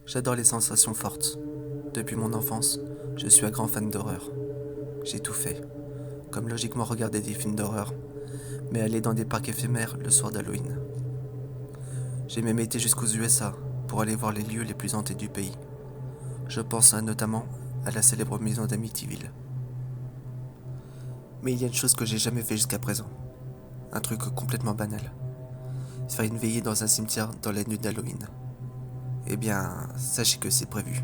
J'adore les sensations fortes. Depuis mon enfance, je suis un grand fan d'horreur. J'ai tout fait, comme logiquement regarder des films d'horreur, mais aller dans des parcs éphémères le soir d'Halloween. J'ai même été jusqu'aux USA pour aller voir les lieux les plus hantés du pays. Je pense notamment à la célèbre maison d'Amityville. Mais il y a une chose que j'ai jamais fait jusqu'à présent. Un truc complètement banal. Faire une veillée dans un cimetière dans la nuit d'Halloween. Eh bien, sachez que c'est prévu.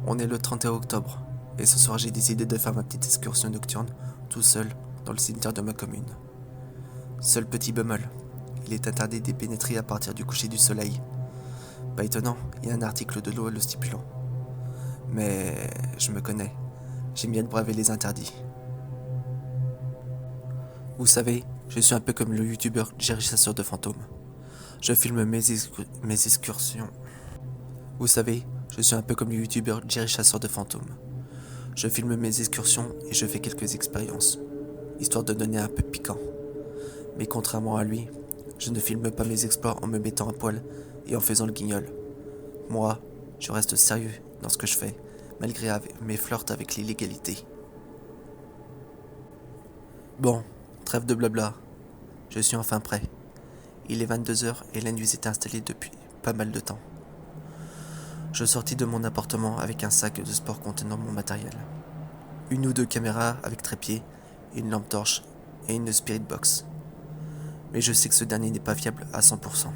On est le 31 octobre, et ce soir j'ai décidé de faire ma petite excursion nocturne, tout seul, dans le cimetière de ma commune. Seul petit bémol, il est interdit d'y pénétrer à partir du coucher du soleil. Pas étonnant, il y a un article de loi le stipulant. Mais je me connais, j'aime bien braver les interdits. Vous savez, je suis un peu comme le youtubeur Jerry Chasseur de fantômes. Je filme mes excursions. Vous savez, je suis un peu comme le youtubeur Jerry Chasseur de fantômes. Je filme mes excursions et je fais quelques expériences, histoire de donner un peu de piquant. Mais contrairement à lui, je ne filme pas mes exploits en me mettant à poil et en faisant le guignol. Moi, je reste sérieux dans ce que je fais, malgré mes flirts avec l'illégalité. Bon, trêve de blabla, je suis enfin prêt. Il est 22h et la nuit s'est installée depuis pas mal de temps. Je sortis de mon appartement avec un sac de sport contenant mon matériel. Une ou deux caméras avec trépied, une lampe torche et une spirit box. Mais je sais que ce dernier n'est pas fiable à 100%.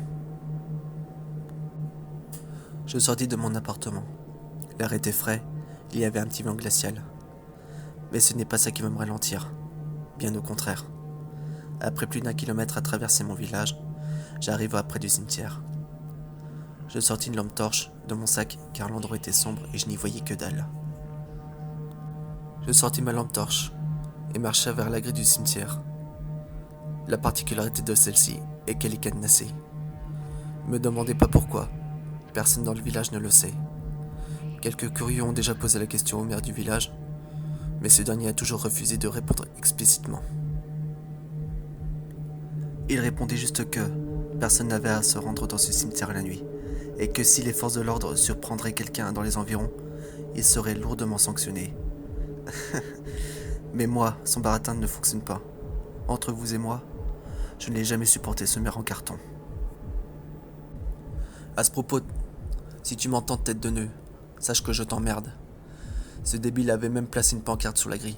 Je sortis de mon appartement. L'air était frais, il y avait un petit vent glacial. Mais ce n'est pas ça qui va me ralentir. Bien au contraire. Après plus d'un kilomètre à traverser mon village, j'arrive près du cimetière. Je sortis une lampe torche de mon sac car l'endroit était sombre et je n'y voyais que dalle. Je sortis ma lampe torche et marcha vers la grille du cimetière. La particularité de celle-ci est qu'elle est cadenassée. Me demandez pas pourquoi, personne dans le village ne le sait. Quelques curieux ont déjà posé la question au maire du village, mais ce dernier a toujours refusé de répondre explicitement. Il répondait juste que personne n'avait à se rendre dans ce cimetière la nuit, et que si les forces de l'ordre surprendraient quelqu'un dans les environs, il serait lourdement sanctionné. Mais moi, son baratin ne fonctionne pas. Entre vous et moi, je ne l'ai jamais supporté ce maire en carton. À ce propos, si tu m'entends tête de nœud, sache que je t'emmerde. Ce débile avait même placé une pancarte sur la grille.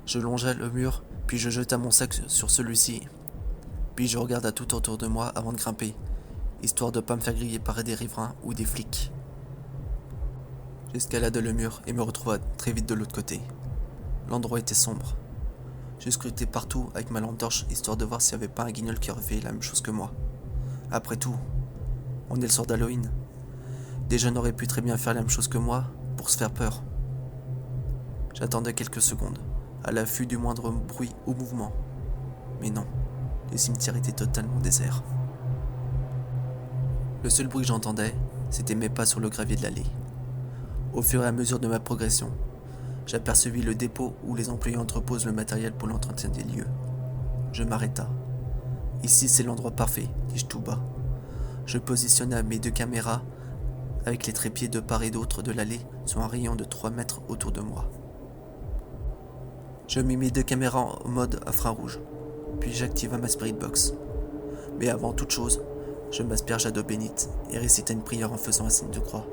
Je longeai le mur, puis je jetai mon sac sur celui-ci. Puis je regarda tout autour de moi avant de grimper, histoire de ne pas me faire griller par des riverains ou des flics. J'escaladai le mur et me retrouva très vite de l'autre côté. L'endroit était sombre. Je scrutais partout avec ma lampe torche, histoire de voir s'il n'y avait pas un guignol qui aurait fait la même chose que moi. Après tout, on est le soir d'Halloween. Des jeunes auraient pu très bien faire la même chose que moi, pour se faire peur. J'attendais quelques secondes, à l'affût du moindre bruit ou mouvement. Mais non, le cimetière était totalement désert. Le seul bruit que j'entendais, c'était mes pas sur le gravier de l'allée. Au fur et à mesure de ma progression, j'apercevis le dépôt où les employés entreposent le matériel pour l'entretien des lieux. Je m'arrêta. Ici, c'est l'endroit parfait, dis-je tout bas. Je positionna mes deux caméras avec les trépieds de part et d'autre de l'allée sur un rayon de 3 mètres autour de moi. Je mis mes deux caméras en mode infrarouge, puis j'activa ma spirit box. Mais avant toute chose, je m'aspergea d'eau bénite et récita une prière en faisant un signe de croix.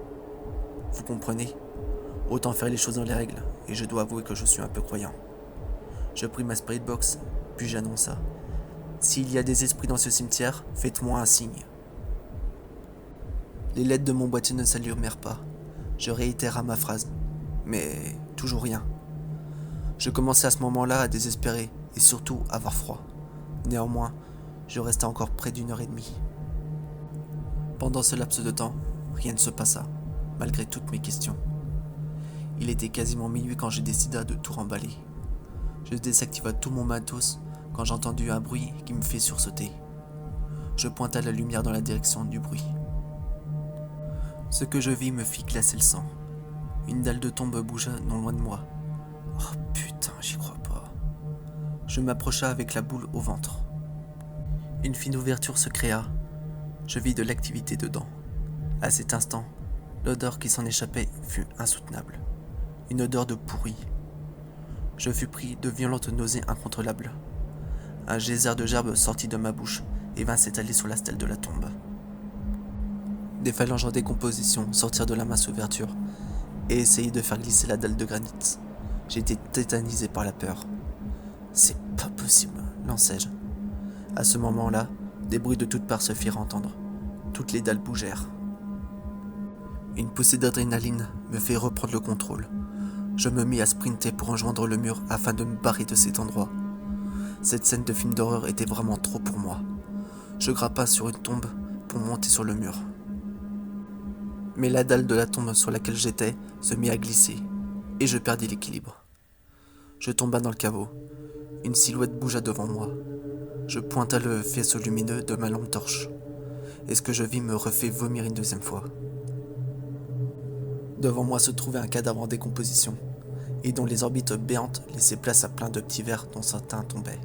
Vous comprenez ? Autant faire les choses dans les règles, et je dois avouer que je suis un peu croyant. Je pris ma spirit box, puis j'annonça. S'il y a des esprits dans ce cimetière, faites-moi un signe. Les lettres de mon boîtier ne s'allumèrent pas. Je réitéra ma phrase, mais toujours rien. Je commençais à ce moment-là à désespérer, et surtout à avoir froid. Néanmoins, je restai encore près d'1 heure et demie. Pendant ce laps de temps, rien ne se passa, malgré toutes mes questions. Il était quasiment minuit quand je décida de tout remballer. Je désactiva tout mon matos quand j'entendis un bruit qui me fit sursauter. Je pointa la lumière dans la direction du bruit. Ce que je vis me fit glacer le sang. Une dalle de tombe bougea non loin de moi. Oh putain, j'y crois pas. Je m'approcha avec la boule au ventre. Une fine ouverture se créa. Je vis de l'activité dedans. À cet instant, l'odeur qui s'en échappait fut insoutenable. Une odeur de pourri. Je fus pris de violentes nausées incontrôlables. Un geyser de gerbe sortit de ma bouche et vint s'étaler sur la stèle de la tombe. Des phalanges en décomposition sortirent de la mince ouverture et essayaient de faire glisser la dalle de granit. J'étais tétanisé par la peur. « C'est pas possible », lançai-je. À ce moment-là, des bruits de toutes parts se firent entendre. Toutes les dalles bougèrent. Une poussée d'adrénaline me fit reprendre le contrôle. Je me mis à sprinter pour rejoindre le mur afin de me barrer de cet endroit. Cette scène de film d'horreur était vraiment trop pour moi. Je grimpai sur une tombe pour monter sur le mur. Mais la dalle de la tombe sur laquelle j'étais se mit à glisser et je perdis l'équilibre. Je tomba dans le caveau. Une silhouette bougea devant moi. Je pointa le faisceau lumineux de ma lampe torche et ce que je vis me refait vomir une deuxième fois. Devant moi se trouvait un cadavre en décomposition et dont les orbites béantes laissaient place à plein de petits vers dont certains tombaient.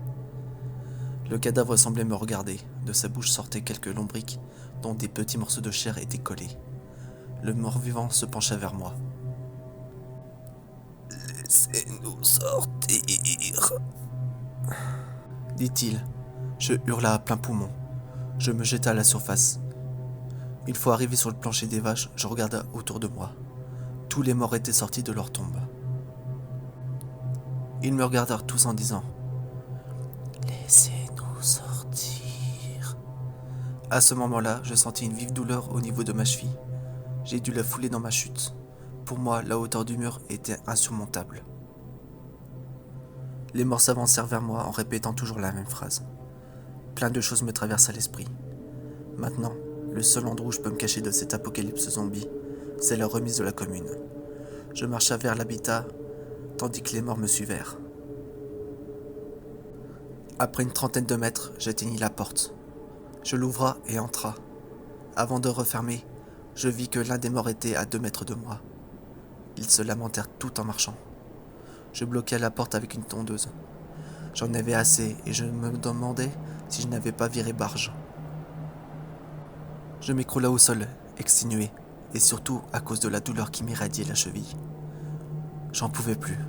Le cadavre semblait me regarder. De sa bouche sortaient quelques lombrics dont des petits morceaux de chair étaient collés. Le mort-vivant se pencha vers moi. « Laissez-nous sortir !» dit-il. Je hurla à plein poumon. Je me jeta à la surface. Une fois arrivé sur le plancher des vaches, je regarda autour de moi. Tous les morts étaient sortis de leur tombe. Ils me regardèrent tous en disant « Laissez-nous sortir !» À ce moment-là, je sentis une vive douleur au niveau de ma cheville. J'ai dû la fouler dans ma chute. Pour moi, la hauteur du mur était insurmontable. Les morts s'avancèrent vers moi en répétant toujours la même phrase. Plein de choses me traversent à l'esprit. Maintenant, le seul endroit où je peux me cacher de cet apocalypse zombie, c'est la remise de la commune. Je marcha vers l'habitat, tandis que les morts me suivèrent. Après une trentaine de mètres, j'atteignis la porte. Je l'ouvra et entra. Avant de refermer, je vis que l'un des morts était à 2 mètres de moi. Ils se lamentèrent tout en marchant. Je bloquai la porte avec une tondeuse. J'en avais assez et je me demandais si je n'avais pas viré barge. Je m'écroula au sol, exténué, et surtout à cause de la douleur qui m'irradiait la cheville. J'en pouvais plus.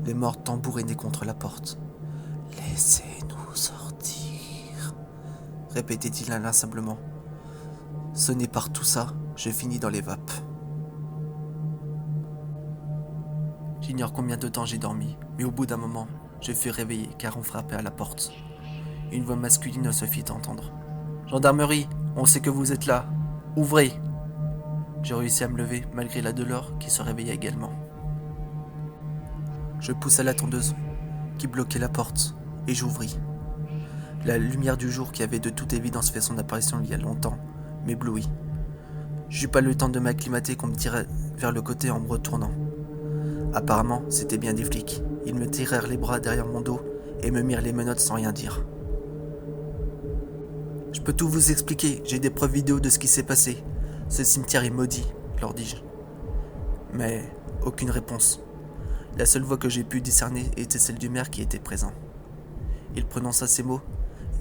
Les morts tambourinaient contre la porte. « Laissez-nous sortir !» répétait-il inlassablement. Sonné par tout ça, je finis dans les vapes. J'ignore combien de temps j'ai dormi, mais au bout d'un moment, je fus réveillé car on frappait à la porte. Une voix masculine se fit entendre. « Gendarmerie, on sait que vous êtes là. Ouvrez !» J'ai réussi à me lever malgré la douleur qui se réveillait également. Je poussai la tondeuse qui bloquait la porte et j'ouvris. La lumière du jour qui avait de toute évidence fait son apparition il y a longtemps m'éblouit. J'eus pas le temps de m'acclimater qu'on me tirait vers le côté en me retournant. Apparemment, c'était bien des flics. Ils me tirèrent les bras derrière mon dos et me mirent les menottes sans rien dire. « Je peux tout vous expliquer, j'ai des preuves vidéo de ce qui s'est passé. Ce cimetière est maudit, leur dis-je. » Mais aucune réponse. La seule voix que j'ai pu discerner était celle du maire qui était présent. Il prononça ces mots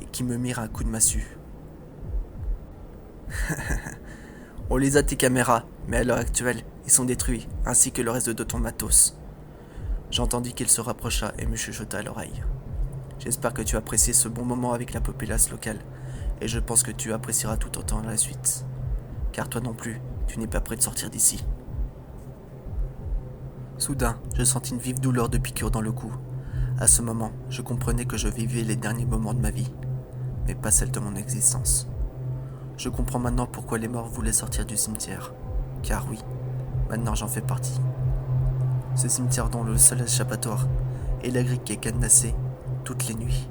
et qui me mirent un coup de massue. « On les a tes caméras, mais à l'heure actuelle, ils sont détruits, ainsi que le reste de ton matos. » J'entendis qu'il se rapprocha et me chuchota à l'oreille. « J'espère que tu as apprécié ce bon moment avec la populace locale, et je pense que tu apprécieras tout autant la suite. Car toi non plus, tu n'es pas prêt de sortir d'ici. » Soudain, je sentis une vive douleur de piqûre dans le cou. À ce moment, je comprenais que je vivais les derniers moments de ma vie, mais pas celle de mon existence. Je comprends maintenant pourquoi les morts voulaient sortir du cimetière. Car oui, maintenant j'en fais partie. Ce cimetière dont le seul échappatoire est la grille qui est cadenassée toutes les nuits.